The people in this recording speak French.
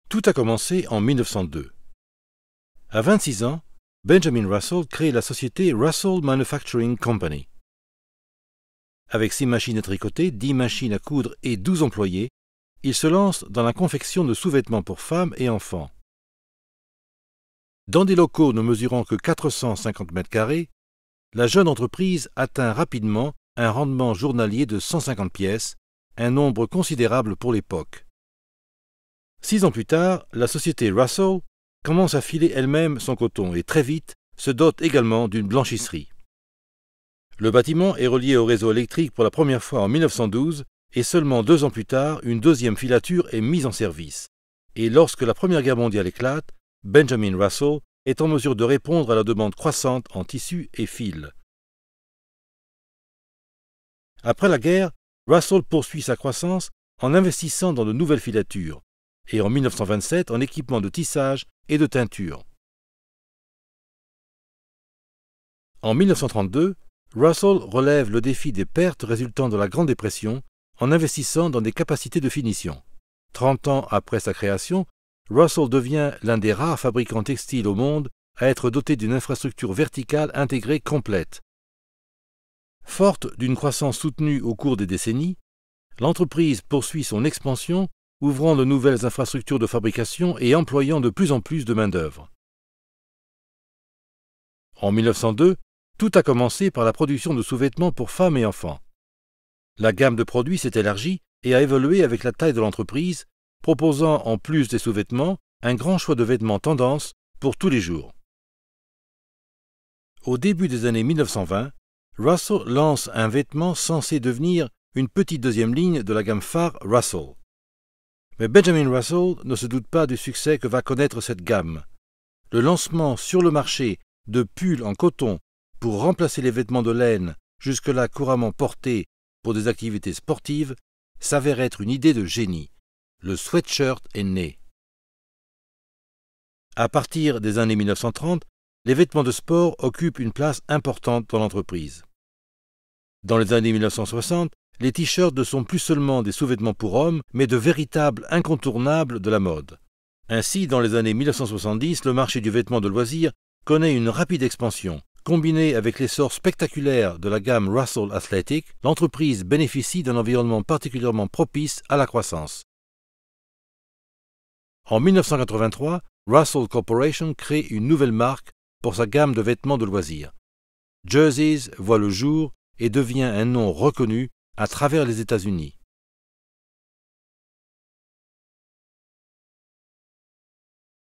Tout a commencé en 1902. À 26 ans, Benjamin Russell crée la société Russell Manufacturing Company. Avec 6 machines à tricoter, 10 machines à coudre et 12 employés, il se lance dans la confection de sous-vêtements pour femmes et enfants. Dans des locaux ne mesurant que 450 mètres carrés, la jeune entreprise atteint rapidement un rendement journalier de 150 pièces, un nombre considérable pour l'époque. 6 ans plus tard, la société Russell commence à filer elle-même son coton et très vite se dote également d'une blanchisserie. Le bâtiment est relié au réseau électrique pour la première fois en 1912 et seulement 2 ans plus tard, une deuxième filature est mise en service. Et lorsque la Première Guerre mondiale éclate, Benjamin Russell est en mesure de répondre à la demande croissante en tissus et fils. Après la guerre, Russell poursuit sa croissance en investissant dans de nouvelles filatures et en 1927 en équipements de tissage et de teinture. En 1932, Russell relève le défi des pertes résultant de la Grande Dépression en investissant dans des capacités de finition. 30 ans après sa création, Russell devient l'un des rares fabricants textiles au monde à être doté d'une infrastructure verticale intégrée complète. Forte d'une croissance soutenue au cours des décennies, l'entreprise poursuit son expansion, ouvrant de nouvelles infrastructures de fabrication et employant de plus en plus de main-d'œuvre. En 1902, tout a commencé par la production de sous-vêtements pour femmes et enfants. La gamme de produits s'est élargie et a évolué avec la taille de l'entreprise, proposant en plus des sous-vêtements un grand choix de vêtements tendance pour tous les jours. Au début des années 1920, Russell lance un vêtement censé devenir une petite deuxième ligne de la gamme phare Russell. Mais Benjamin Russell ne se doute pas du succès que va connaître cette gamme. Le lancement sur le marché de pulls en coton pour remplacer les vêtements de laine jusque-là couramment portés pour des activités sportives s'avère être une idée de génie. Le sweatshirt est né. À partir des années 1930, les vêtements de sport occupent une place importante dans l'entreprise. Dans les années 1960, les t-shirts ne sont plus seulement des sous-vêtements pour hommes, mais de véritables incontournables de la mode. Ainsi, dans les années 1970, le marché du vêtement de loisirs connaît une rapide expansion. Combiné avec l'essor spectaculaire de la gamme Russell Athletic, l'entreprise bénéficie d'un environnement particulièrement propice à la croissance. En 1983, Russell Corporation crée une nouvelle marque pour sa gamme de vêtements de loisirs. Jerseys voit le jour et devient un nom reconnu à travers les États-Unis.